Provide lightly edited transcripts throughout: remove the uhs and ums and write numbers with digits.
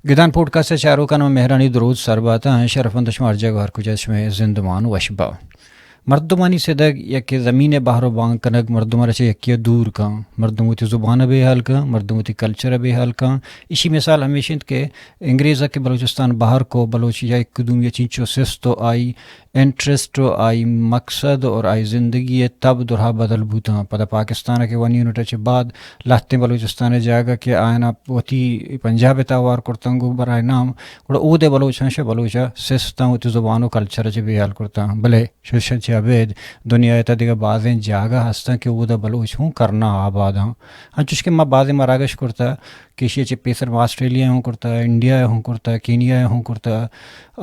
گدان podcast سے چاروں کا نام مہرانی درود سرباتا ہیں شرفند شمار جگہ کچھ میں زندمان وشبا مردمانی صدق یک زمین باہر و بانگ کنگ مردم رچے یکی دور کاں مردموتی زبان بے حال کاں مردموتی کلچر بے حال کاں. اسی مثال ہمیشہ کہ انگریزہ کے بلوچستان باہر کو بلوچی یا قدوم یہ چینچو سستو آئی انٹرسٹ آئی مقصد اور آئی زندگی تب درہا بدل بوتا پتہ پاکستان کے ون یونٹ بعد لہتے بلوچستان جاگا کہ آئنا وتی پنجاب تاوار کرتنگو برائے نام اور او دے بلوچ ہیں بلوچا سستا وتی زبان و کلچر چ بے حال کرتا بلے شش عبید دنیا تا دیگا بعضیں جاگا ہستا کہ وہ دا بلوچ ہوں کرنا آباد ہاں چش کہ ما بعضیں مراگش کرتا کیشیا چ پیسر آسٹریلیا ہوں کرتا انڈیا ہوں کرتا کینیا ہوں کرتا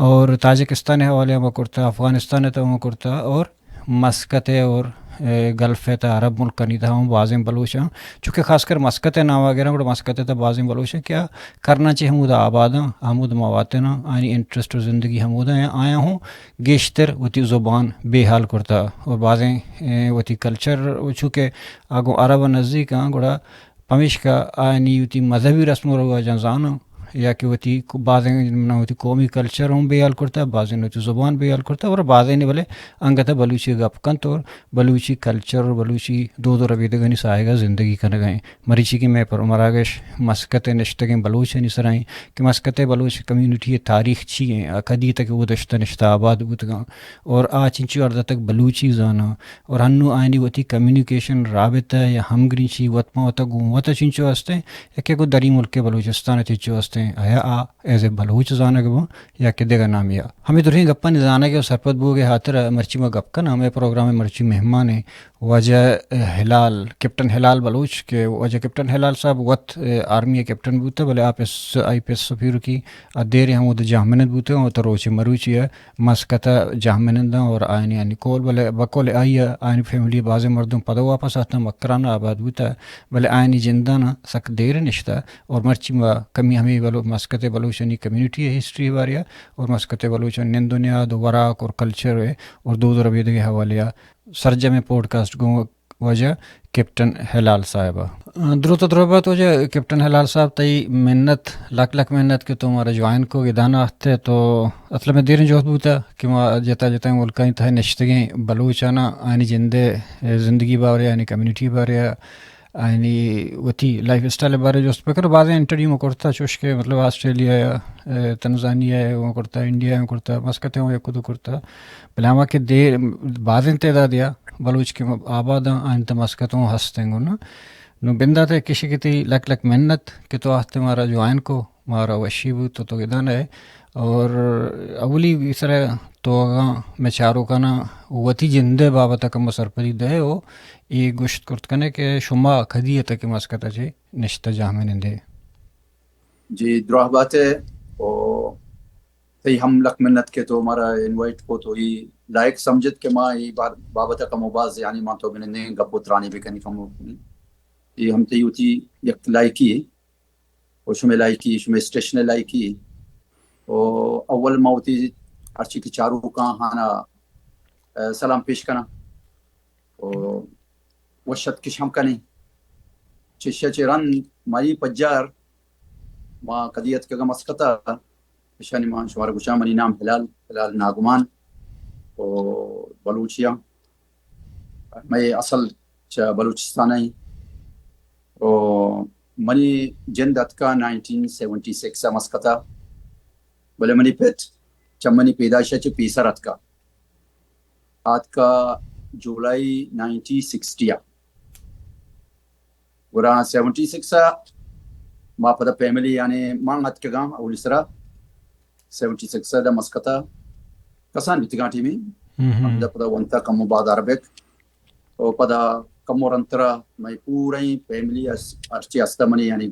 اور تاجکستان حوالے میں کرتا افغانستان تا ہوں کرتا اور مسقط اور گلف تا عرب ملک کنی تھا ہوں بعضیں بلوچ ہیں چونکہ خاص کر مسقط نا وغیرہ اور مسقط تا بعضیں بلوچ ہیں کیا کرنا چاہیے ہمود آباد ہاں ہمود مواتنا آئینی انٹرسٹ و زندگی ہمود ہیں آیا ہوں گیشتر وتی زبان بے حال کرتا اور بعضیں وتی کلچر چونکہ آگو عرب نزدیک ہاں گوڑا پمیش کا آئینی وتی مذہبی رسم و رواج زانا یا کہ وتی بعضیں وتی قومی کلچر ہوں بے حال کرتا بعضیں وتی زبان بے حال کرتا اور بعضیں نے بلے انگتا بلوچی گپ کن تو بلوچی کلچر اور بلوچی دو رویدگانی سائے گا زندگی کر گئیں مریچی کی میں پر مراگش مسقط نشتگیں بلوچ نہیں سرائیں کہ مسقط بلوچ کمیونٹی تاریخ چیئیں کدی تک وہ دشتہ نشتہ آباد بودگاں اور چنچی اردہ تک بلوچی زانا اور ہنو آئینی وتی کمیونیکیشن رابطہ یا ہم گرینچی وطما وطا گوتا چنچو ہستے یا کہ دری ملک بلوچستان چنچو ہستے آیا ایز اے بلوچ زانا گبو یا کہ دیگا نام یا ہمیں درہیں گپا نہیں زانا گے سرپت بو گے ہاتر مرچی میں گپ کن ہمیں پروگرام میں مرچی مہمان ہیں وجہ ہلال کیپٹن ہلال بلوچ کے وجہ کیپٹن ہلال صاحب وقت آرمی کیپٹن بوتے بلے آپ آئی پی ایس سفیر کی دیر ہم وہ جامنت بوتے ہیں تو روچی مروچی ہے مسقطہ جامنت اور آئینی یعنی کول بلے بکول آئی آئینی فیملی بعض مردم پدو واپس آتا مکرانا آباد بوتا ہے بلے آئینی جندانا سک دیر نشتا اور مرچی میں کمی ہمیں بلو مسقط بلوچنی کمیونٹی ہے ہسٹری باریا اور مسقط بلوچن نن دنیا دو وراک اور کلچر ہے اور دو رویے کے حوالے سرجم پوڈ کاسٹ گو وجہ کیپٹن ہلال صاحبہ درود و دربت وجہ کیپٹن ہلال صاحب تئی محنت لاکھ لاکھ محنت کہ تمہارا جوائن کو گدانا آتے تو اصل میں دیر جو بوتا کہ ما جتا جتا ملکیں تھا نشتگیں بلوچانا آئینی جندے زندگی بارے یعنی کمیونٹی بارے آئینی وتی لائف اسٹائل بارے جو اسپیکر بعض انٹرویو میں کرتا چوش کے مطلب آسٹریلیا تنزانیہ ہے وہ کرتا انڈیا میں کرتا مسقط ہوں یا کدو کرتا بلاما کہ دیر بعض تعداد یا بلوچ کے آباد آئین مسقط ہوں ہستے گو نا نو بندہ تے کسی کی تی لک لک محنت کہ تو آستے مارا جو آئین کو مارا وشی بو تو گدانا ہے اور اولی اس طرح تو میں چاروں کا نا وتی جندے بابتا کم سرپری دے ہو یہ گوشت کرت کنے کہ شما کھدی تک مسقط اچھے نشتہ جامن دے جی دراہ بات ہے اور تی ہم لک منت کے تو ہمارا انوائٹ کو تو یہ لائق سمجھت کہ ماں یہ بابتا کا مباز یعنی ماں تو بننے گپو ترانی بھی کنی کم یہ ہم تی ہوتی یک لائکی اور شمیں لائکی شمیں اسٹیشن لائکی اور اول موتی ارچی کی چاروں کا ہانا سلام پیش کرنا اور وشت کش ہم کنی چشیا چران مائی پجار ما قدیت کے مسقطہ شانی ماں شمار گشا منی نام ہلال ناگمان اور بلوچیا میں اصل بلوچستانی اور منی جند اتکا 1976 مسقطہ بلے منی پیت چمنی پیدائشہ چی پیسر اتکا جولائی 1960 ورا 76 ما پدا فیملی یعنی مان اتکگام اولی سرا 76 دا مسقطہ کسان بیتگان ٹیمی ہم دا پدا ونتا کمو بعد عربک اور پدا کمو رنترا میں پوری فیملی ارچی استا منی یعنی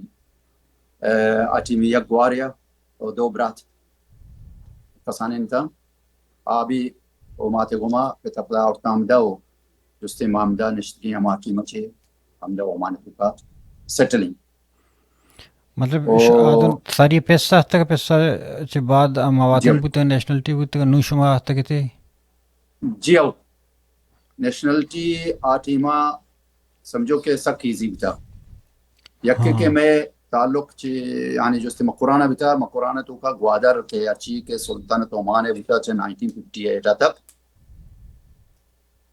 آٹیمی یک گواریا اور دو برات کسان انتا آبی او ماتے گما پتا پدا اورتا ہمدہ و جستے ما ہمدہ نشتگی ہم آٹی مچے ہمدہ و مانے پا سیٹلنگ مطلب ساری پیسہ ہستا کا پیسہ چھ بعد مواتن بوتے نیشنلٹی بوتے نو شما ہستا کتے جی او نیشنلٹی آٹیما سمجھو کہ سک ایزی بتا یک کہ میں تعلق يعني جست مقرانة بتا مقرانة توكا گوادر کے اچھی کے سلطنت عمان بتا 1958 تک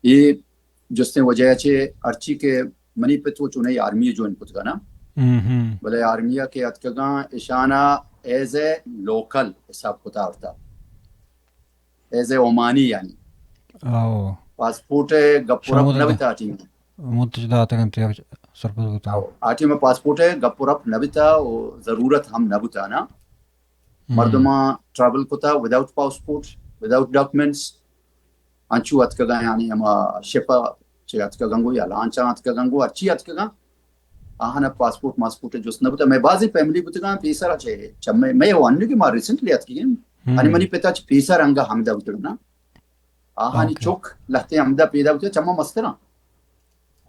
یہ جست وجہ ارچی کے منی پہ تو چنے آرمی جوائن کت گا نا بلے آرمیا کے اتکگا اشانہ ایز اے لوکل حساب کتاب تھا ایز اے عمانی یعنی پاسپورٹ گپورپ نبتا ٹیم متجدات انتیا سرپد ہوتا آٹی میں پاسپورٹ ہے گپورپ نبتا ضرورت ہم نبتا نا مردما ٹریول کتا وداؤٹ پاسپورٹ وداؤٹ ڈاکومنٹس انچو اتکگا یعنی ہما شپا چے اتکگنگو یا لانچا اتکگنگو اچھی اتکگا آہانا پاسپورٹ ماسپورٹ جوست نبتا میں بعضی فیملی بتگا پیسر اچھے چم میں وانو کی مار ریسنٹلی اتکگیم انی منی پتا چھ پیسر انگا حمدہ بتگنا آہانی چوک لہتے حمدہ پیدا بتگا چمہ مسترا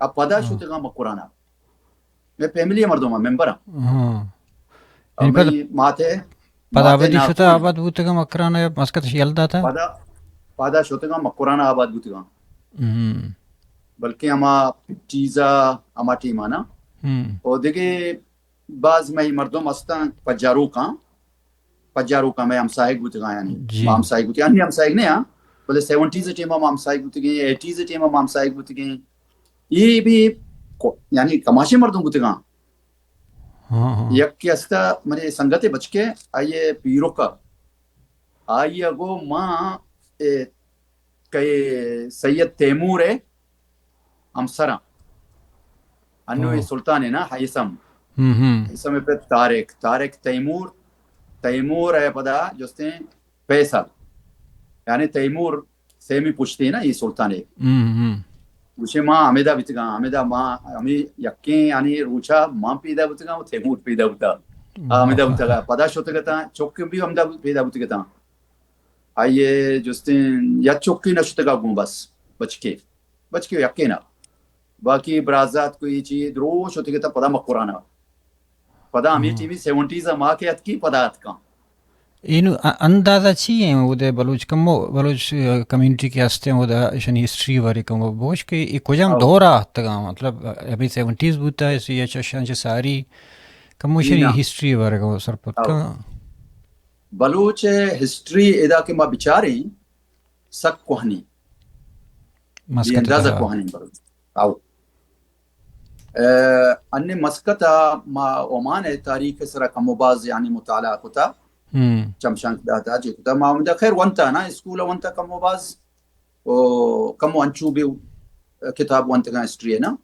اب پدا شوتگا مقرانا میں فیملی مردوما ممبرا ماتے پدا آبادی شتا آباد بوتگا مقرانا یا مسکت شیلدہ تھا پدا شوتگا مقرانا آباد بوتگا بلکہ اما چیزا اما ٹیمانا اور دیکھے بعض میں مردم استان پجارو کا میں ہمسائگ بوتگا یعنی ہمسائگ بوتگا یعنی ہمسائگ نہیں ہاں بلے 70s ٹیمہ ہمسائگ بوتگی 80s ٹیمہ ہمسائگ بوتگی یہ بھی یعنی کماشی مردوں بوتگا یک استا میرے سنگتے بچ کے آئیے پیرو کا آئیے گو ماں کئی سید تیمور ہے ہمسرا انو سلطان ہے نا حیثم پہ طارق تیمور ہے پدا جوستے فیصل یعنی تیمور سیمی پوچھتے ہیں نا یہ سلطان ہے اسے ماں حمیدہ بتگا حمیدہ ماں ہمیں یقین یعنی روچا ماں پیدا بتگا وہ تیمور پیدا بتا حمیدہ بتگا پدا شوتگا تا چوک بھی حمیدہ پیدا بتگا تا آئیے جوستے یا چوکی نشتگا گوں بس بچ کے یقین باقی برازات کو یہ چیز دروش ہوتی کہ پدا مقرانا پدا ہمیں ٹی وی 70s ماں کے ات کی پدا ات کا اینو اندازہ چی ہیں وہ دے بلوچ کمیونٹی کے ہستے ہیں وہ دا شنی ہسٹری واری کمو بوش کہ یہ کجام دورہ تگا مطلب ابھی 70s بوتا ہے اسی اچھا شانچ ساری کمو شنی ہسٹری واری کمو سرپت کا بلوچ ہسٹری ادا کے ماں بچاری سک کوہنی یہ اندازہ کوہنی بلوچ آو انہیں مسکتا ما عمان تاریخ سرا کمو باز یعنی مطالعہ کتا چمشان داتا جی کتا ما مدہ خیر ونتا نا اسکول ونتا کمو باز کمو انچو بھی کتاب ونتا کا ہسٹری ہے نا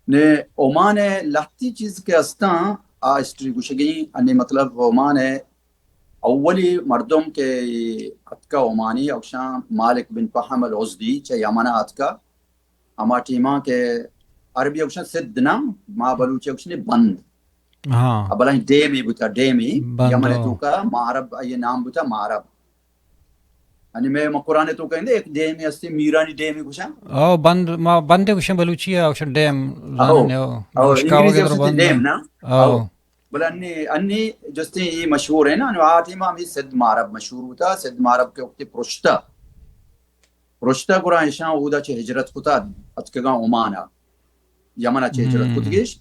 نے عمان لہتی چیز کے استان ہسٹری کچھ گئی انہیں مطلب عمان اولی مردم کے اتکا عمانی اوشان مالک بن فہم العزدی چا یمنا اتکا اما ٹیماں کے عربی اوشن سدنا ما بلوچی اوشن بند ابلائیں ڈیمی بوتا ڈیمی یمن تو کا معرب یہ نام بوتا معرب یعنی میں مقرانے تو کہیں دے ایک ڈیمی استی میرانی ڈیمی کشا بند ما بندے کشن بلوچی اوشن ڈیم انگریزی اوشن ڈیم نا بل انی جستے یہ مشہور ہے نا آٹیمہ ہمیں سد معرب مشہور ہوتا سد معرب کے وقت پرشتہ قرآن شاہ اودا چھ ہجرت کتا اتکگا عمانا یمنا چھ ہجرت کتگیش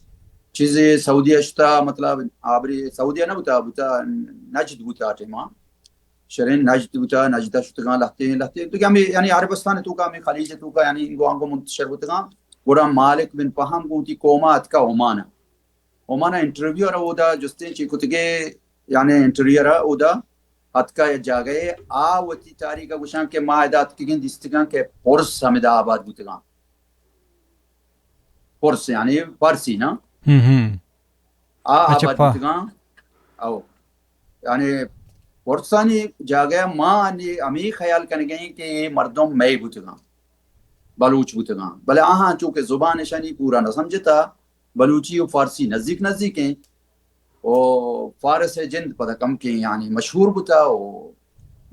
چیزیں سعودیہ شتا مطلب آبری سعودیہ نہ بتا نجد بتا آٹیمہ شرین نجد بتا نجدہ شتگا لہتے تو کیا ہمیں یعنی عربستان تو کا ہمیں خلیج تو کا یعنی انگو آنگو منتشر بتگا قرآن مالک بن فہم گوتی کوما اتکا عمانا انٹرویو رہا اودا جستے چی کتگے یعنی انٹرویو رہا اودا اتکا جا گئے آواتی تاریخ گوشان کے ماہدات کی گن دستگان کے پرس ہمیدہ آباد بوتگان پرس یعنی پرسی نا آباد بوتگان او یعنی پرسانی جا گیا ماں ہمیں خیال کرنے گئے کہ یہ مردم میں بوتگان بلوچ بوتگان بلے آہاں چونکہ زبان شانی پورا نہ سمجھتا بلوچی و فارسی نزدیک ہیں اور فارس جند پتہ کم کے یعنی مشہور بتا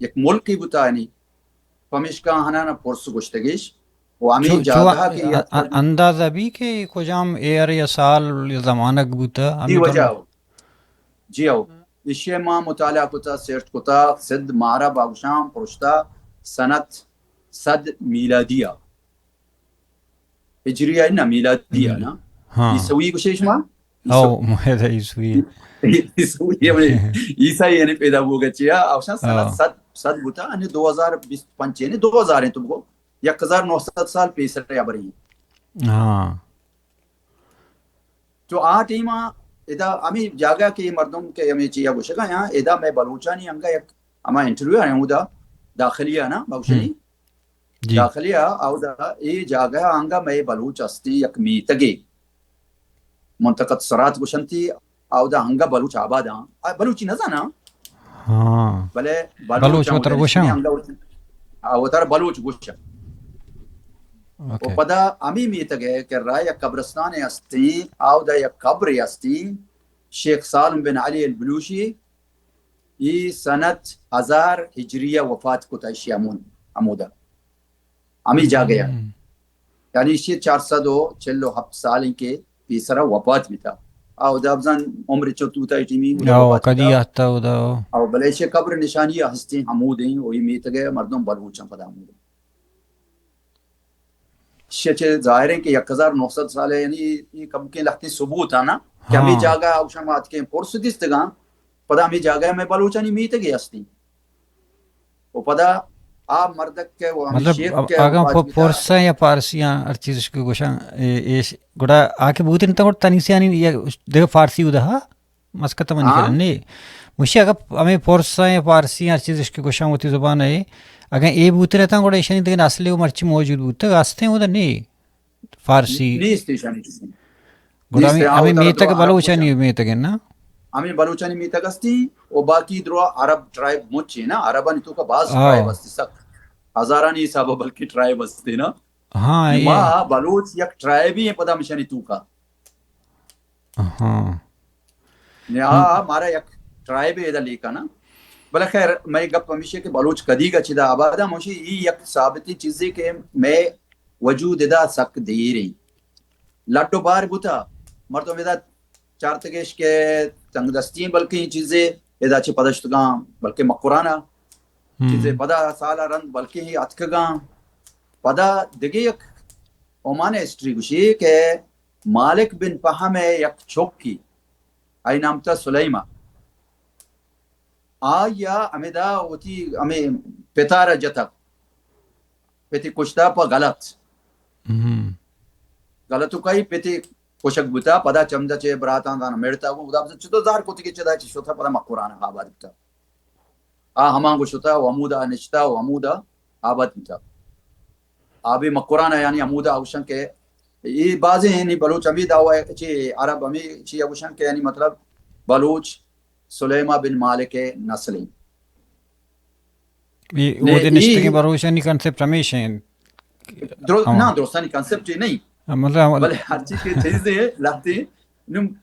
ایک ملک کی بتا یعنی فمش کا ہنانا پرس گشتگیش وہ ہمیں جاتا کہ اندازہ بھی کہ کجام ایئر یا سال یا زمانہ بتا دی وجہ ہو جی ہو اشیاء ماں مطالعہ کتا سیرٹ کتا صد مارا باغشام پرشتہ سنت صد میلادیہ ہجریہ نا میلادیہ نا یہ سوئی کشیش ماں او مهدا يسوي عیسا یعنی پیدا ہو گیا چیا اوشان سنت اه صد بوتا یعنی 2025 یعنی 2000 ہیں تم کو 1900 سال پیسر یا بری اه تو آ ٹیما ادا امی جاگا کہ مردم کے امی چیا گوشگا یہاں ادا میں بلوچانی انگا یک اما انٹرویو آیا ہوں دا داخلیہ نا بوشنی جی داخلیہ او دا ای جاگا انگا میں بلوچ استی یک میتگی منطقت سرات گوشنتی او دا انگا بلوچ آبادا بلوچی نزانا اه بلے بلوچ بلوچ ہوں متربوشان انگا او تر بلوچ گوشا و اوكي پدا امی میتگے کہ رائے یک قبرستان استی او دا یک قبر استی شیخ سالم بن علی البلوشی یہ سنت 1000 ہجریہ وفات کو تائشی عمودہ امی جا گیا یعنی اسی 447 سال کے پیسرا وفات بھی تھا او دا ابزان عمر چوتو تا ٹیمی او وفات قدي تھا حتى ودا او بلیش قبر نشانی ہستی حمود ہیں وہی میتگے مردم بلوچاں پدا حمود شچے ظاہر ہے کہ 1900 سال ہے یعنی یہ کم کے لگتے ثبوت ہے نا کہ ہمیں ها جاگا اوشامات کے پرسدستگاں پدا ہمیں جاگا میں بلوچانی میتگے ہستی وہ پدا آپ مردک کے وہ ہمیں مطلب شیخ کے آگام وفات بھی تھا پورسا یا پارسیاں ہر چیز کو گوشاں ایش گوڑا آکے بوت انتا گوڑا تنیسیانی یا دیکھ فارسی ہودا ہا مسکتا منی ہاں کرنے مجھے اگر ہمیں پورسا یا پارسی ہر چیز کی گوشاں ہوتی زبان ہے اگر اے بوت رہتا گوڑا ایشانی دیکھن اصلی و مرچی موجود بوتا آستے ہیں ہودا نہیں فارسی نیست ایشانی کسی گوڑا نیست ہمیں آو میتا درو کے عرب بلوچا گوشا نہیں میتا کے نا ہمیں بلوچانی میتگ ہستی و باقی درو عرب ٹرائب مچی نا عربانی تو کا بعض آو ٹرائب ہستی سک ہزارانی حسابہ بلکہ ٹرائب ہستی نا ہاں یہ ما بلوچ یک ٹرائب ہی ہے پدا مشانی تو کا ہاں ہمارا یک ٹرائب ہے لے کا نا بلا خیر میں گپ ہمیشہ کہ بلوچ کدی کا چدا آبادا مجھے یہ یک ثابتی چیزیں کہ میں وجود ادا سک دی رہی لٹو بار بوتا مردم ادا چارتگیش کے تنگ دستین بلکہ یہ چیزیں ادا چھ پدشتگاں بلکہ مقرانا چیزیں پدا سالا رند بلکہ ہی اتکگاں پدا دگے یک اومان ہسٹری گوشی کہ مالک بن پہم یک چوکی ای نام تا سلیمہ آیا امیدا ہوتی ہمیں پتارا جتک پیتی کشتا پا غلطو کئی پیتی کشک بوتا پدا چمدہ چے براتان دانا میڑتا ہوں ادا بزن چطور زار کوتی کے چدا چی شوتا پدا مقرانا آباد بتا ہمان گوشتا ومودا نشتا ومودا آباد بتا آبی مقرانا یعنی عمودا اوشن کے یہ بازی ہیں بلوچ امید آوائی چی عرب امی چی اوشن کے یعنی مطلب بلوچ سلیمہ بن مالک نسلی وہ دے نشتے کے بروشانی کنسپٹ ہمیشہ ہیں نا درستانی کنسپٹ نہیں مطلب بلے ہر چیز کے چیزیں لگتے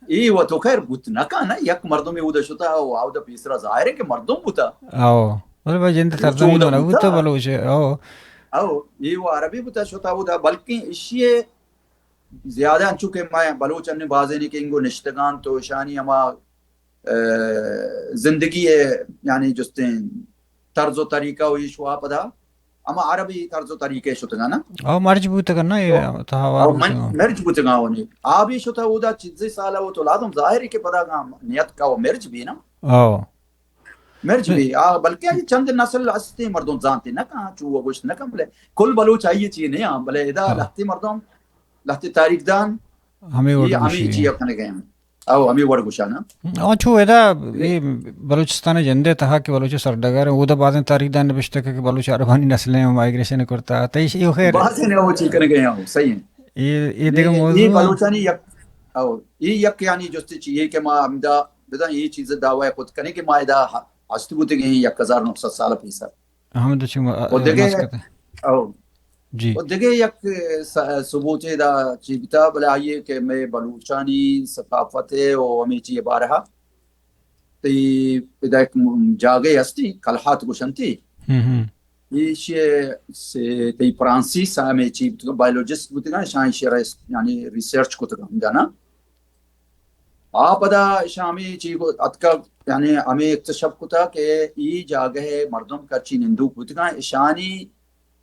یہ وہ تو خیر بوت نکا نا یک مردم اودا شتا او دا پیسرا ظاہر ہے کہ مردم بوتا او مطلب جنت ترجمین ہونا بوتا بلوچ او یہ وہ عربی بوتا شتا اودا بلکہ اشیے زیادہ چونکہ میں بلوچ انہیں بازے نہیں کہ انگو نشتگان تو شانی اما زندگی یعنی جستے طرز و طریقہ ہوئی شوا پدا اما عربی طرز و طریقے شتگا نا او مرج بوتا کرنا یہ تحوار بوتا مرج بوتا گا ہونی آبی شتا اودا چیزی سالا وہ تو لازم ظاہری کے پدا گا نیت کا وہ مرج بھی نا او مرج بھی بلکہ یہ چند نسل ہستے مردم زانتے نہ کہاں چوہ گوشت نہ کم بلے کل بلوچ آئیے چیئے نہیں ہاں بلے ادا لہتی مردم لہتی تاریخ دان یہ ہمیں چیئے اپنے گئے ہیں او ہمیں وڑ گوشا نا او چھو ادا یہ بلوچستان جندے تہا کہ بلوچ سردگر او دا بعضیں تاریخ دان نبشتہ کہ بلوچ عربانی نسلیں مائگریشن کرتا تیش یہ خیر بعضیں نے وہ چیئے کرنے گئے ہیں صحیح ہیں یہ دیکھا موضوع یہ بلوچانی یک او یہ یک یعنی جستے چیئے کہ ما امدہ بدا یہ چیز دعوی خود کرنے کہ ما ادا ہستی بوتے گئے ہیں 1900 سال پیسا ہم تو چھو مسکتے او جی اور دیکھے یک ثبوت دا چیبتا بلے آئیے کہ میں بلوچانی ثقافت ہے وہ ہمیں چیئے بارہا تی ادا ایک جاگے ہستی کلحات گوشنتی یہ سے تی فرانسیس ہمیں چیبتا بایولوجسٹ بوتے گا شاہی شرح یعنی ریسرچ کو تکا ہم جانا آپ ادا شامی چیب اتکا یعنی ہمیں اکتشف کو تا کہ یہ جاگے مردم کا چین اندوک بوتے گا شانی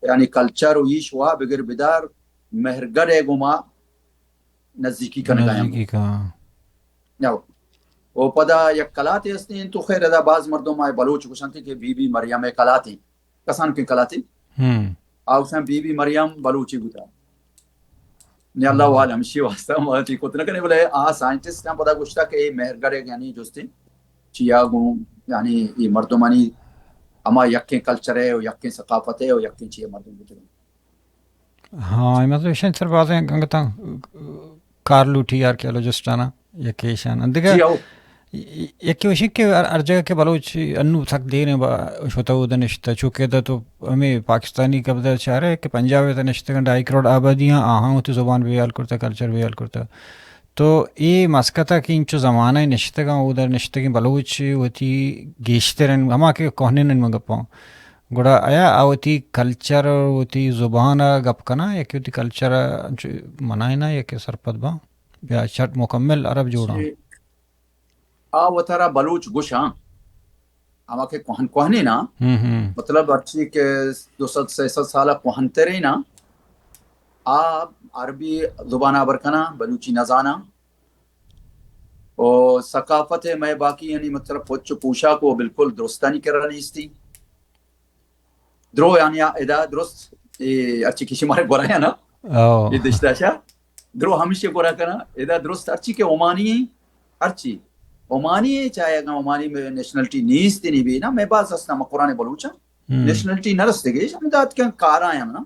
یعنی کلچر و ایش ہوا بگر بدار مہرگر گما نزدیکی کا نگایا نزدیکی کا یاو و پدا یک کلاتی هستین تو خیر ادا بعض مردم های بلوچ گوشنتی که بی بی مریم کلاتی کسان که کلاتی آوسان بی بی مریم بلوچی بودا نی اللہ عالم شی واسطہ ماتی کتنا کرنے بولے سائنٹسٹ ہیں پدا گوشتا کہ مہرگڑے یعنی جوستی چیا گو یعنی یہ مردمانی اما یکیں کلچر ہے و یکیں ثقافت ہے و یکیں چیئے مردم بودا ہاں مطلب شاید سر بازیں گنگتا کارلوٹی آرکیالوجسٹانا یکیشان دیگه جی او یکی وشی که ارجع که بلوچ انو تک دینے شوتا و دنشتا چونکہ دا تو ہمیں پاکستانی کا بدل چاہ رہا ہے کہ پنجاب دنشتا گن 2.5 کروڑ آبادیاں آہاں ہوتی زبان بیال کرتا کلچر بیال کرتا تو یہ مسکتا کہ انچو زمانہ نشتا گا ادھر نشتا گا بلوچ ہوتی گیشتے رہن ہما کے کوہنے نن مگا پاؤں گوڑا آیا آوتی کلچر ہوتی زبان گپ کنا یا کہ ہوتی کلچر منائنا یا کہ سرپت با یا شرط مکمل عرب جوڑا وطرہ بلوچ گوش ہاں اما کے کوہنے نا مطلب اچھی کہ 200-300 سالہ کوہنتے رہی نا عربی زبان برکنا بلوچی نزانا اور ثقافت ہے میں باقی یعنی مطلب پوچھ پوشا کو بالکل درستانی کر رہی تھی درو یعنی ادا درست اچھی کسی مارے گورا ہے نا یہ دشتاشا درو ہمیشہ گورا کرنا ادا درست اچھی کہ عمانی ارچی عمانی چاہے اگر عمانی میں نیشنلٹی نیستی نہیں بھی نا میں باز اسنا مقرآن بلوچا نیشنلٹی نرستے گئی شامدات کے کارا ہیں نا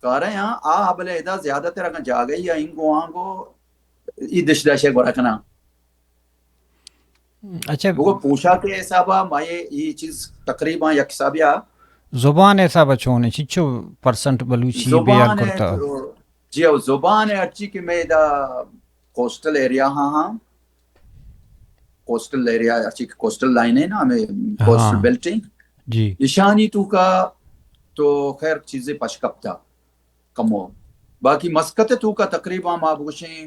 کارا ہیں بلے ادا زیادہ تر اگر جا گئی یا انگو آنگو یہ دشتاشا گورا کرنا اچھا وہ پوشا کے حسابہ مائے یہ چیز تقریباً یک حسابیہ زبان ایسا بچونے چچو پرسنٹ بلوچی بیال کرتا جی زبان ہے اچھی کہ میں دا کوسٹل ایریا ہاں کوسٹل ایریا اچھی کوسٹل لائن ہے نا ہمیں کوسٹل بیلٹنگ جی ایشانی تو کا تو خیر چیزیں پشکپ تھا کم ہو باقی مسکت تو کا تقریباً مابوشیں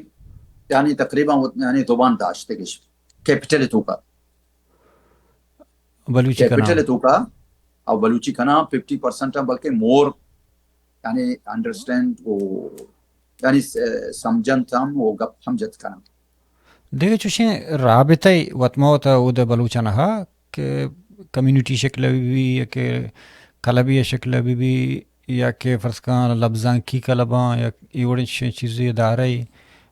یعنی تقریباً یعنی زبان داشتے گش کیپٹل تو کا بلوچی کا کیپٹل تو کا اور بلوچی کا نام 50% ہے بلکہ مور یعنی انڈرسٹینڈ وہ یعنی سمجھن تھم وہ گپ سمجھت کا نام دیکھے چوشیں رابطہ وطمہ ہوتا وہ دا بلوچانہ کہ کمیونٹی شکل بھی یا کہ کلبی شکل بھی یا کہ فرض کان لفظاں کی کلباں یا ایوڑی چیزیں دارائی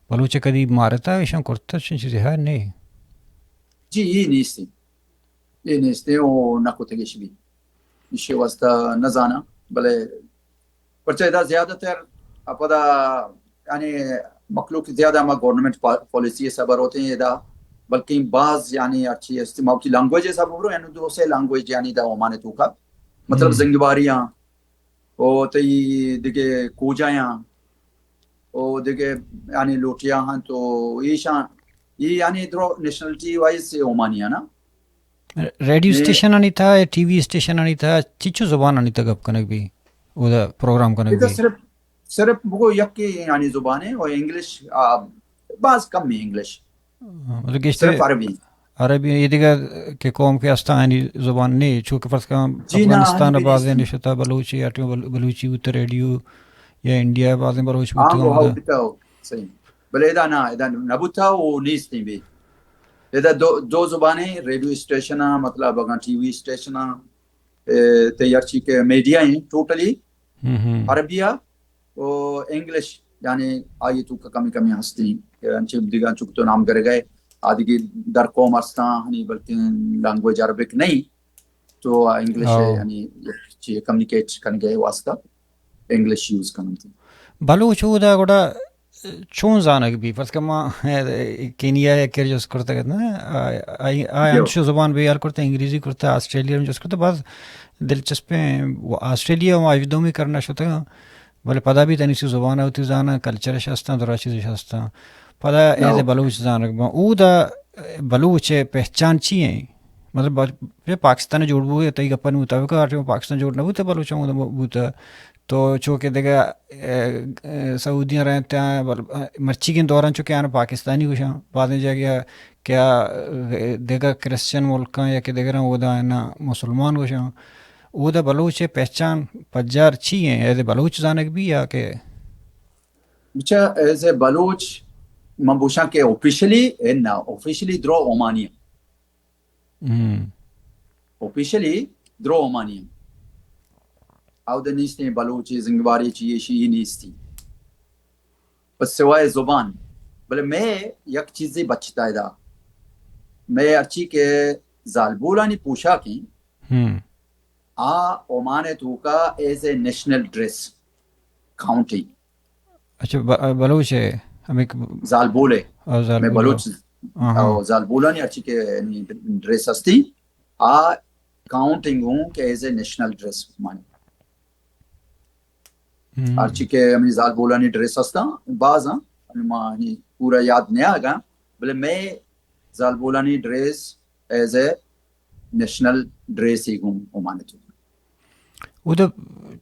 بلوچہ کدی مارتا ہے شان کرتا چیزیں ہے نہیں جی یہ نیستے وہ نکو تگیش بھی اسے واسطہ نزانا بلے پرچہ دا زیادہ تر اپدا یعنی مخلوق زیادہ ما گورنمنٹ پالیسی صبر ہوتے ہیں دا بلکہ بعض یعنی اچھی استعمال کی لینگویج ہے سب یعنی دوسرے لینگویج یعنی دا عمانے تو کا مطلب زنگواریاں او تی دیکھے کوجایاں او دیکھے یعنی لوٹیاں ہیں تو یہ یعنی ادھر نیشنلٹی وائز سے عمانیاں نا ریڈیو اسٹیشن آنی تھا یا ٹی وی اسٹیشن آنی تھا چچو زبان آنی تھا گپ کنک بھی وہ دا پروگرام کنک بھی صرف وہ یک کی یعنی زبان ہے اور انگلش بعض کم ہے انگلش مطلب کہ صرف عربی یہ دیگا کہ قوم کے استانی زبان نہیں چونکہ فرض کا افغانستان بعضیں نشتا بلوچی یا بلوچی ہوتا ریڈیو یا انڈیا بعضیں بلوچ ہوتا صحیح بلے ادا نبوتا وہ نیس نہیں بھی ادا دو زبانیں ریڈیو اسٹیشن مطلب اگر ٹی وی اسٹیشن تیار چی کے میڈیا ہیں ٹوٹلی عربیہ اور انگلش یعنی آئی تو کمی ہستی انچے دیگا چک تو نام کرے گئے آدھی کی در قوم ہستاں ہنی بلکہ لینگویج عربک نہیں تو انگلش یعنی چیئے کمیونیکیٹ کرنے گئے واسطہ انگلش یوز کرنے تھی بلوچ ہو دا گوڑا چون زانک بھی فرض کما کینیا یا کر جس کرتا کہتا آئی انشو زبان بیار کرتا انگریزی کرتا آسٹریلیا میں جس کرتا بعض دلچسپیں آسٹریلیا و آجدوں میں کرنا شتا بلے پدا بھی تنیسی زبان ہوتی زانا کلچر شاستا درا چیز شاستا پدا ایز بلوچ زانک با او دا بلوچ پہچان چی ہیں مطلب پاکستان جوڑ بو ہے تایی گپن مطابق آرٹی پاکستان جوڑنا بوتا بلوچ بوتا تو چونکہ دیکھا سعودیاں رہتے ہیں مرچی کے دوران چونکہ آنا پاکستانی کچھ ہیں بعد جا گیا کیا دیکھا کرسچن ملکاں یا کہ دیکھ رہا وہ دا نا مسلمان کچھ ہیں وہ دا بلوچ پہچان پجار چی ہیں ایز بلوچ زانک بھی یا کہ اچھا ایز بلوچ ما بوشان کے اوفیشلی درو اومانیا اوفیشلی درو اومانیا او د نیستی بلوچی زنگباری چی شی نیستی بس سوائے زبان. بلے میں یک چیزی بچتا ہے دا میں اچھی کے زالبولانی پوشا کی اومانے تو کا as a national dress county. اچھا بلوچ ہے ہمیں زالبولے میں بلوچ زالبولانی اچھی کے ڈریس ہستی کاؤنٹنگ ہوں کہ ایز اے نیشنل ڈریس مانی اچھی کے ہمیں زالبولانی ڈریس ہستا بعض ہمیں پورا یاد نہیں آگا بلے میں زالبولانی dress is a national dress ہی ہوں اومانے تو وہ تو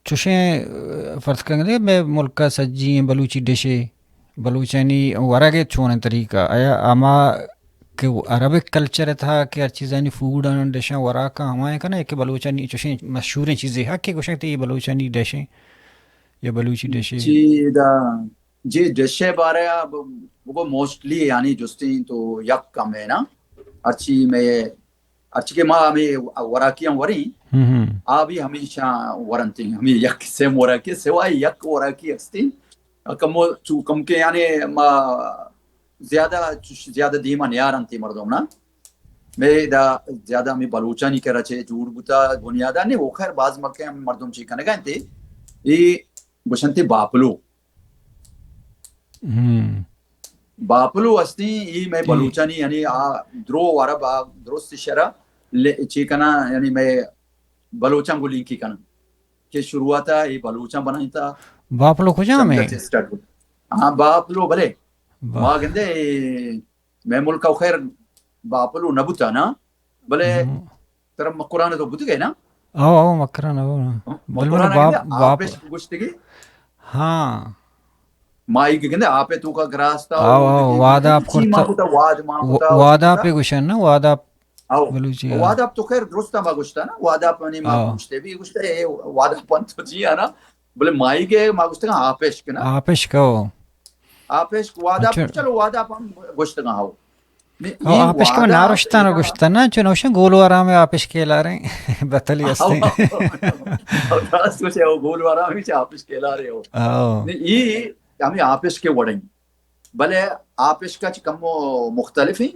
چوشیں فرض کریں گے میں ملک کا سجی بلوچی ڈشے بلوچانی ورا کے چھونے طریقہ آیا اما کہ عربک کلچر تھا کہ ہر چیزانی فوڈ اینڈ ڈشیں ورا کا ہمارے کا نا کہ بلوچانی چوشیں مشہور چیزیں ہیں کہ کچھ یہ بلوچانی ڈشیں یا بلوچی ڈشیں جی ڈشے بارے وہ موسٹلی یعنی جستی تو یک کم ہے نا اچھی میں اچھی کے ماں ہمیں وراکیاں وری آبی ہمیشہ ورنتی ہمیں یک سے وراکی سوائے یک وراکی ہستی کم کے یعنی زیادہ دیما نیارنتی مردم نا میں دا زیادہ ہمیں بلوچانی کرا چھے جوڑ بوتا بنیادہ نہیں وہ خیر بعض ملکے ہمیں مردم چی کنے گئے تھے یہ گوشنتی باپلو باپلو ہستی یہ میں بلوچانی یعنی درو عرب درست شرح چی کنا یعنی میں بلوچان کو لنکی کنا کہ شروعاتا یہ بلوچان بنائی تا باپلو کجا میں ہاں باپلو بلے ماں گندے میں ملکا خیر باپلو نبوتا نا بلے ترم قرآن تو بوت گئے نا او مکران آپش گشتگی ہاں مائی گندے آپے تو کا گراستا وعدہ آپ کرتا وعدہ پہ گشن نا وعدہ بلوچی وعدہ تو خیر درستا ما گشتا نا وعدہ پانی ما گشتے بھی گشتے وعدہ پن تو جی ہے نا بلے مائی کے ما گشتے گا آپش کے نا آپش کہو آپش وعدہ چلو وعدہ پن گشتے گا ہو آپش کا نارشتہ نہ گشتا نا چنوشن گولو آرام میں آپش کھیلا رہے ہیں بطلی ہستے راست کچھ ہے وہ گولو آرام میں آپش کھیلا رہے ہو یہ ہمیں آپش کے وڑیں بلے آپش کا کم مختلف ہیں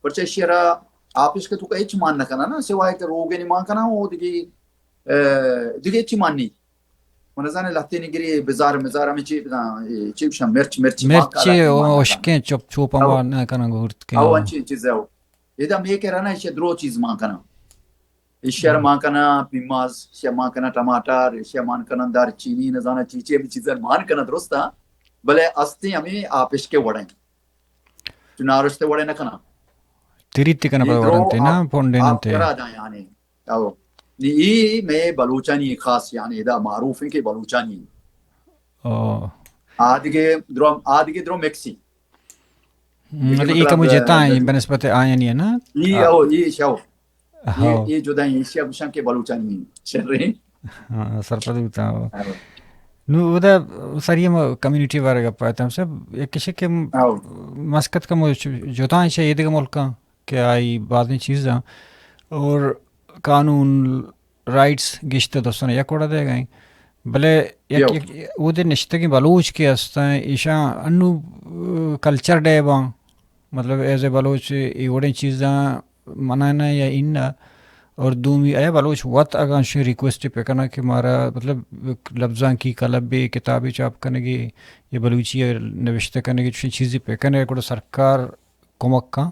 پرچہ شیرہ آپش کے تو کا ایچ مان نہ کنا نا سوائے کہ روگے نہیں مان کنا وہ دیگے ایچ مان نہیں منظانے لہتے نہیں گری بزار ہمیں چیپ شاہ مرچ اوشکیں چوپا مارنا کنا گورت کے او انچی چیز ہے ہو یہ دا میں کہہ رہا نا اسے درو چیز مان کنا اشیار مان کنا پیماز اشیار مان کنا ٹماٹر اشیار مان کنا دار چینی نظانہ چیچے بھی چیزیں مان کنا درستا بلے استی ہمیں آپش کے وڑیں چنارشتے وڑیں نہ کنا تیریتی کنا پر وڑنتے نا پونڈے نتے آپ کرا جائیں یعنی یہ میں بلوچانی خاص یعنی دا معروف ہے کہ بلوچانی آدھگے درو میکسی مطلب یہ کمو جیتا ہیں بنسبت آیا نہیں ہے نا یہ شاو یہ جو دائیں ایشیا بشان کے بلوچانی چل رہے ہیں سرپد ہوتا ہو نو دا سریم کمیونٹی وارے گا پاتا ہم سب ایک کسی کے مسکت کا جوتا ہیں شاید کا ملکا کہ آئی بعد میں چیز دا اور قانون رائٹس گشت دوستوں نے یک وڑا دے گئیں بلے وہ دے نشتے کی بلوچ کے ہستا ہیں ایشا انو کلچر ڈے با مطلب ایز اے بلوچ ایوڑیں چیزاں منانا یا اننا اور دومی آیا بلوچ وقت اگانشی ریکویسٹ پہ کرنا کہ مارا مطلب لفظاں کی قلب کتابی چاپ کرنے گی یا بلوچی نوشتے کرنے گی چیزی پہ کرنے گی سرکار کمک کا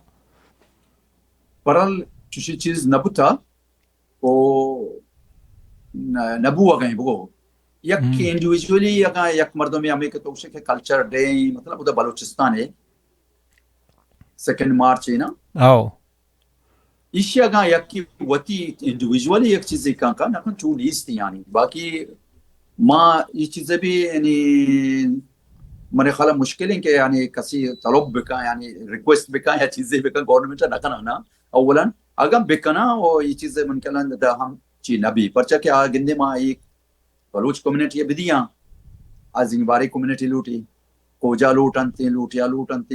پرل چوشی چیز نبوتا او نبو آگئیں بگو یک انڈیویجولی یک مردمی ہمیں کہ تو کہ کلچر ڈے مطلب وہ دا بلوچستان ہے 2 مارچ ہے نا آو اسی اگاں یک کی وطی انڈیویجولی یک چیزیں کہاں نکن چون لیستی یعنی باقی ماں یہ چیزیں بھی یعنی میرے خیال مشکل ہیں کہ یعنی کسی طلب بکا یعنی ریکویسٹ بکا یا چیزیں بکا گورنمنٹ نکنا نا اولا اگر بکنا وہ یہ چیزیں منکلن دا ہم چی نبی پرچہ کہ گندے ماں ایک بلوچ کمیونٹی بدیاں آزنگباری کمیونٹی لوٹی کوجا لوٹنتے لوٹیا لوٹنتے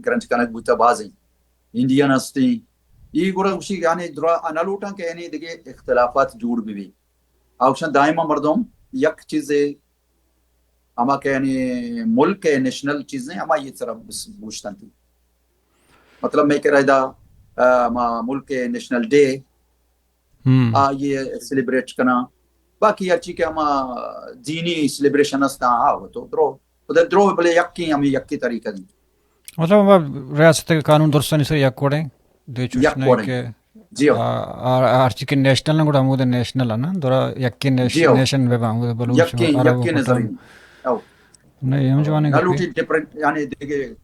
گرنج کنک بوتا بازی انڈین هستی یہ گورا وشی یعنی درا انالوٹا کہ یعنی دیگه اختلافات جوڑ بھی آوشان دائما مردم یک چیز اما کہ یعنی ملک نیشنل چیزیں اما یہ طرح بوشتن تھی مطلب میں کہہ رہا دا ملک نیشنل ڈے یہ سیلیبریٹ کرنا باقی ہر چیز کے اما دینی سیلیبریشن ہستا آو تو درو بلے یکی ہمیں یکی طریقہ دی مطلب ریاست قانون درستانی سے یک کوڑے دے چوشنا کہ آرچی کے نیشنل نہ گوڑا ہمود نیشنل ہے نا دورا یکی نیشن بے ہمود بلوچ عرب یکی نظری نہیں ہم جوانے گا نالوٹی ڈیپرنٹ یعنی دیگه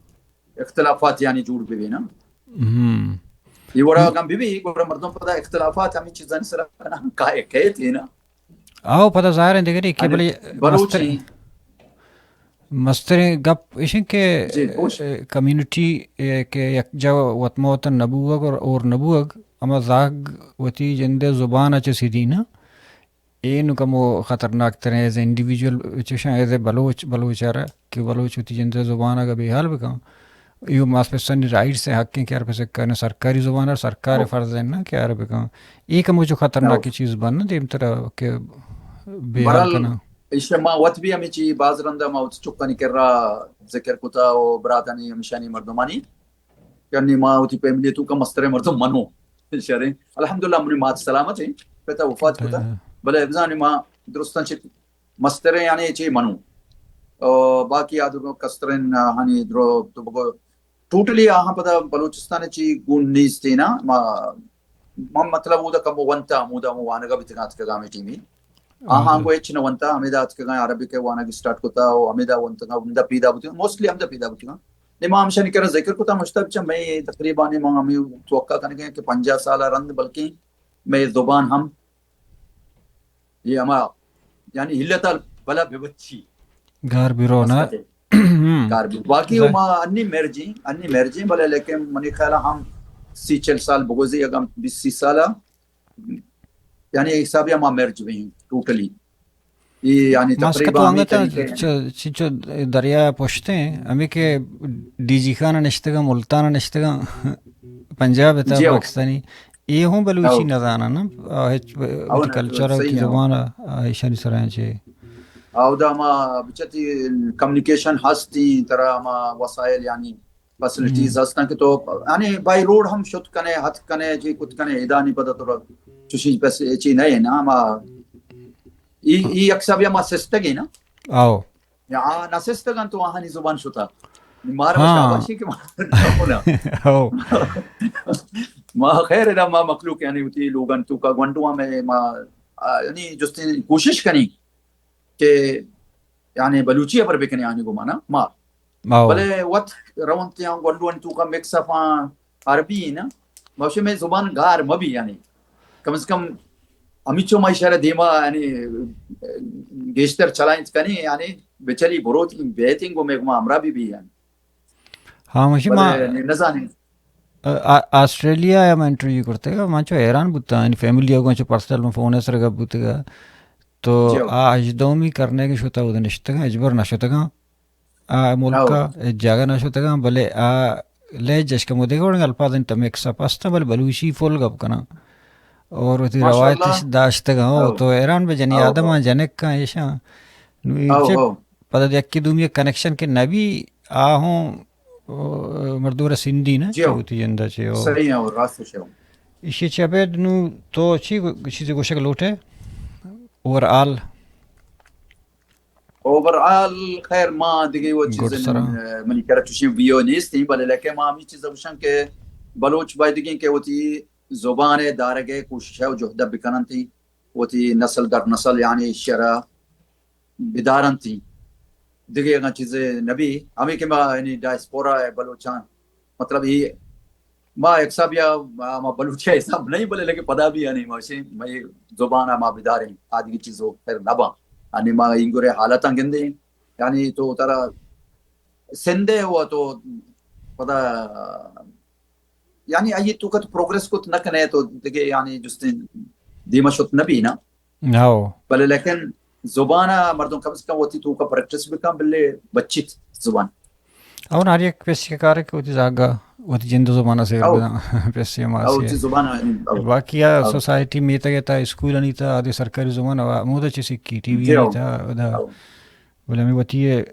اختلافات یعنی جوڑ بھی نا یہ گوڑا گم بھی گوڑا مردم پتا اختلافات ہمیں چیزیں سر کہے تھی نا آو پتہ ظاہر ہے دیکھ رہی کہ بلی بلوچی مستر گپ ایشن کے کمیونٹی کے یک جا وطموتن نبوغ اور نبوغ اما زاگ وتی جندے زبان اچھے سیدھی نا اینو کمو خطرناک ترین ایز اے انڈیویجول چشاں ایز اے بلوچ آرہ کہ بلوچ ہوتی جندے زبان اگر بھی حال بکاں یہ ماس پہ سنی رائٹ سے حق ہیں کہ ار پہ سکنے سرکاری زبان اور سرکاری فرض ہے نا کہ ار بکاں یہ کمو جو خطرناکی چیز بننا دیم طرح کہ بے حال کنا ایشہ ما وقت بھی ہمیں چی باز رندہ ما وقت چکانی کر رہا ذکر کتا و براتانی ہمشانی مردمانی یعنی ما وقتی پہ ملی تو کا مستر مردم منو شہریں الحمدللہ منی مات سلامت ہیں پہتا وفات کتا بلے ابزانی ما درستان چی مستر یعنی چی منو باقی آدھو کسترین ہانی درو تو بگو ٹوٹلی آہاں پتا بلوچستان چی گون نیز تھی نا ما مطلب وہ دا کم ونتا مودا موانگا بتنات کا گامی ٹیمی آہاں کو ایچ نوانتا ہمیں دا اتکا گاں عربی کے وانگی سٹارٹ کتا ہمیں دا ونتا ہمیں پیدا بوتی موسٹلی ہم دا پیدا بوتی نما ہمشانی کرا ذکر کتا مشتب چا میں تقریباً ہمیں توقع کرنے گئے کہ 50 سالہ رند بلکہ میں زبان ہم یہ ہما یعنی ہلتا بلا بے بچی گھر بیرو نا گھر بیرو باقی ہما انی مرجیں بلے لیکن منی خیالہ ہم 30-40 سال بگوزی اگم 20 سالہ یعنی حسابی ہما مرج بھی ہیں ٹوٹلی یہ یعنی تقریبا ہمیں چیچو دریا پوشتے ہیں ہمیں کہ ڈی جی خانہ نشتگا ملتانہ نشتگا پنجاب ہے پاکستانی یہ ہوں بلوچی نظانہ نا ہوتی کلچر ہوتی زبان ایشانی سرائیں چھے او دا ہما بچتی کمیونیکیشن ہستی طرح ہما وسائل یعنی فیسلٹیز ہستاں کہ تو یعنی بائی روڈ ہم شد کنے ہتھ کنے جی کت کنے ادا نہیں پتا تو چوشی پیسے ایچی نہیں ہے نا ہما یہ اکسا بھی ہما سستگی نا آو یا نا سستگان تو آہانی زبان شتا مارا مشاواشی کہ مارا ما خیر ہے ما مخلوق یعنی ہوتی لوگن تو کا گونڈوہ میں ما یعنی جستی کوشش کنی کہ یعنی بلوچی پر بکنے آنے کو مانا ما بلے وقت روانتی ہوں گونڈوان تو کا مکسفان عربی نا موشی میں زبان گار مبی یعنی کم از کم امیچو ما اشارہ دیما یعنی گیشتر چلائیں کنی یعنی بچلی بروت بیتنگ کو میں امرہ بھی یعنی ہاں مجھے ماں نزانی آسٹریلیا یا میں انٹرویو کرتے گا ماں چو حیران بوتا ہے فیملی ہوگا چو پرسنل میں فون ایسر گا بوتے گا تو اجدومی کرنے کے شوتا ہوتا نشتا گا اجبر نشتا گا ملکا جاگا نشتا گا بلے لے جشکا مودے گا وڑنگا الفاظ انتا میکسا پاستا بلے بلوشی فول گا بکنا اور تی روایتش داشتا گا ہو تو ایران بے جنی آدم آن جنک کا ایشا پتا دیکھ دومی کنیکشن کے نبی آہوں مردور سندھی نا چوتی جندہ چھے ہو صحیح ہے اور راست چھے ہو اسی چپیت نو تو چیزی گوشک لوٹے اوورآل خیر ما دیگه وہ چیزیں منی کرا چوشی ویو نیستی بلے لیکن ما ہمی چیزیں بشن کہ بلوچ بائی دیگیں کہ وہ تی زبان دارگے کوشش ہے و جہدہ بکنن تھی وہ تی نسل در نسل یعنی شرع بدارن تھی دیگه اگا چیزیں نبی ہمیں کہ ما یعنی ڈائسپورا ہے بلوچان مطلب یہ ما ایک ساب یا ما بلوچی حساب نہیں بلے لیکن پدا بھی یعنی موشی میں زبان ما بداریں آدھی چیزوں خیر نبا یعنی ما انگورے حالتاں گندے یعنی تو ترا سندے ہوا تو پدا یعنی آئی تو کت پروگریس کت نکنے تو دیکھے یعنی جس نے دیما شت نبی نا بلے لیکن زبانة مردم كم كم وتي توكا براكتس بكم باللي بتشيت زبان او ناريك بس كارك ودي زاغا ودي جندو زمانہ سے او بس او ماسي تي زبانة يعني او باقي او سوسايتي ميتا تا اسكول اني تا ادي سركاري زمانہ مودا چي سكي ٹی وی دي اني او تا دا او ولا مي وتي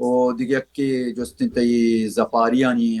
o diğer ki justin tayi zafariani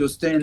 justin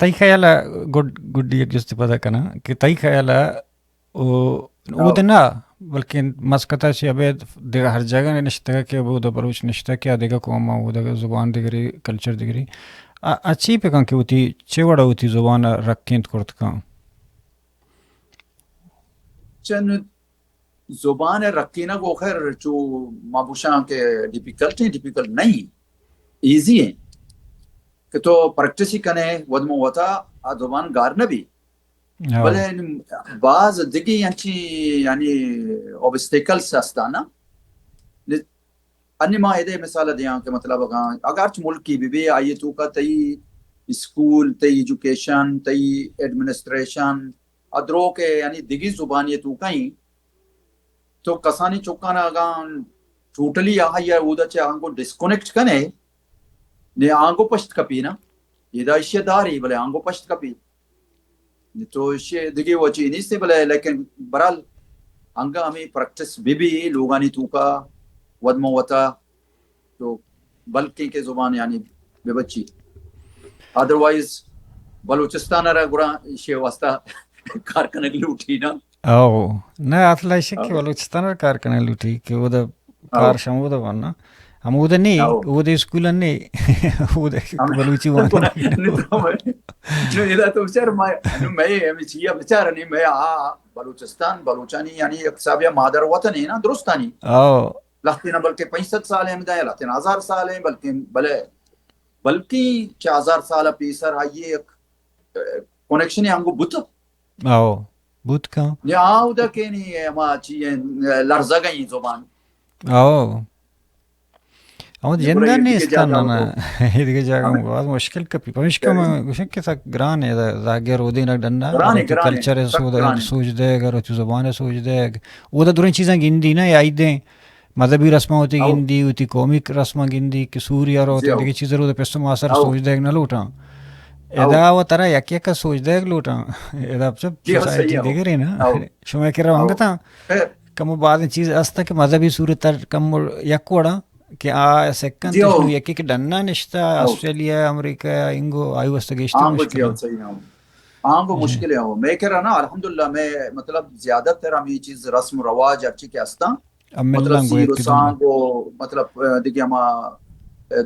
تای خیالا گڈ ایک جس پتہ کنا کہ تای خیالا او دنا بلکہ مسکتا سی ابے دیگا ہر جگہ نے نشتا کہ وہ دا بلوچ نشتا کیا دیگا قوم او دا زبان دیگری کلچر دیگری اچھی پہ کان کہ ہوتی چوڑا ہوتی زبان رکھیں کرت کان چن زبان رکینا کو خیر جو مابوشاں کے ڈیفیکلٹ نہیں ایزی ہے کہ تو پریکٹس ہی کنے ودمو وتا زبان گار نبی بلے بعض دیگی یعنی اوبسٹیکلز استانا انی ما ایدے مثال دیاں کہ مطلب اگرچہ ملکی بھی آئی تو کا تی اسکول تی ایجوکیشن تی ایڈمنسٹریشن ادرو کے یعنی دیگی زبانی تو کہیں تو کسانی چوکانا اگان ٹوٹلی آہا یا اودا چے آنگو ڈسکنیکٹ کنے نے آنگو پشت کپی نا یہ دا اشیاء داری بلے آنگو پشت کپی تو اشیاء دیگی وہ چیز نہیں سے بلے لیکن برال آنگا ہمیں پریکٹس بھی لوگانی تو کا ودمو وتا تو بلکہ کے زبان یعنی بے بچی ادروائز بلوچستان را گرا اشیاء واسطہ کارکنگ لوٹی نا او نا اطلاع شکی بلوچستان کارکنه لوٹی کہ وہ دا کار شمو دا بنا ہم وہ دا نہیں وہ دا اسکول نہیں وہ دا بلوچی وانا جو اذا تو بچار میں چیا بچار نہیں میں بلوچستان بلوچانی یعنی ایک سابیہ مادر وطن ہے نا درستانی او لختینا بلکہ 65 سال ہیں مدائے لختینا 1000 سال ہیں بلکہ 4000 سال پیسر آئیے ایک کنیکشن ہے ہم کو بوت او بوت کا یا آو دا کہ نہیں ہے ہما چیئے لرزہ گئی زبان او او جندہ نہیں استانا نا یہ دیکھ جاگا بہت مشکل کپی پمشکا میں مشکل سا گران ہے زاگیر او دینا ڈنڈا کلچر ہے سوچ دے اگر تو زبان ہے سوچ دے او دا دورین چیزاں گندی نا یا آئیدیں مذہبی رسمہ ہوتی گندی ہوتی قومی رسمہ گندی کہ سوریہ رو ہوتی دیکھ چیزیں رو دے پیسو ماسر سوچ دے نہ لوٹاں ادا وہ ترا یک یک سوچ دے لوٹاں ادا سب سوسائٹی دیکھ رہی نا شما کر رہا ہوں گا کم بعد چیز استا کہ مذہبی صورت کم یک وڑا کہ سیکنڈ تو یک ایک ڈننا نشتا آسٹریلیا امریکہ انگو آئی وستگیشتی مشکل آنگو مشکل ہے میں کہہ رہا نا الحمدللہ میں مطلب زیادہ تر ہم یہ چیز رسم رواج اچھی کے استا مطلب سیر و سانگو مطلب دیکھیں ہما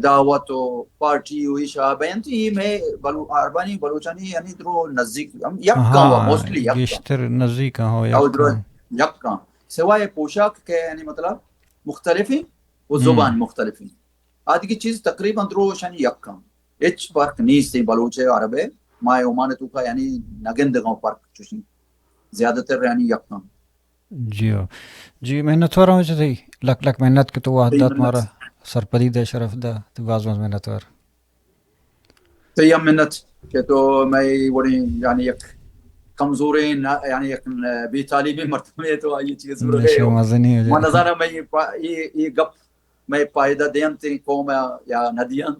دعوت و پارٹی ہوئی شابین تھی میں عربانی بلوچانی یعنی درو نزدیک یک کہاں ہوا موسٹلی گشتر نزدیک کہاں ہو یک کہاں سوائے پوشاک کے یعنی مطلب مختلف ہیں و زبان مختلف ہیں آدھی کی چیز تقریباً درو شانی یک کہاں اچ فرق نہیں سے بلوچے عربے مائے عمان تو کا یعنی نگندگاں فرق چوشیں زیادہ تر یعنی یک کہاں جی محنت ہو رہا ہوں چاہیے لک لک محنت کے تو وحدات مارا سرپدی دے شرف دا تو باز محنت ہو رہا تو یہ محنت کہ تو میں بڑی یعنی ایک کمزورین یعنی ایک بی تعلیمی مرتبہ تو یہ چیز ہو رہے ہو میں نظارہ میں یہ گپ میں پائدہ دین تھی قوم یا ندیان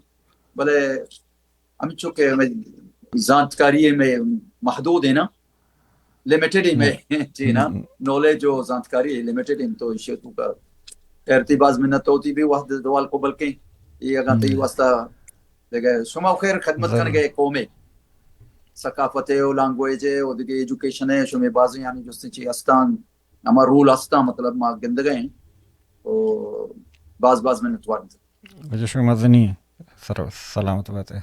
بلے ہم چونکہ میں زانتکاری میں محدود ہے نا لمیٹڈ ہی میں جی نا نالج و زانتکاری لمیٹڈ ہی تو اسے تو کا ارتباز منت ہوتی بھی وحد دوال کو بلکہ یہ اگر تی واسطہ دیکھے شما خیر خدمت کرنے گئے قومیں ثقافت ہے و لانگویج ہے و دیکھے ایجوکیشن ہے شما بازی یعنی جس چی استان اما رول هستا مطلب ما گندگين و باز من نتوارد وجه شو مدنی سر سلامت بات ہے.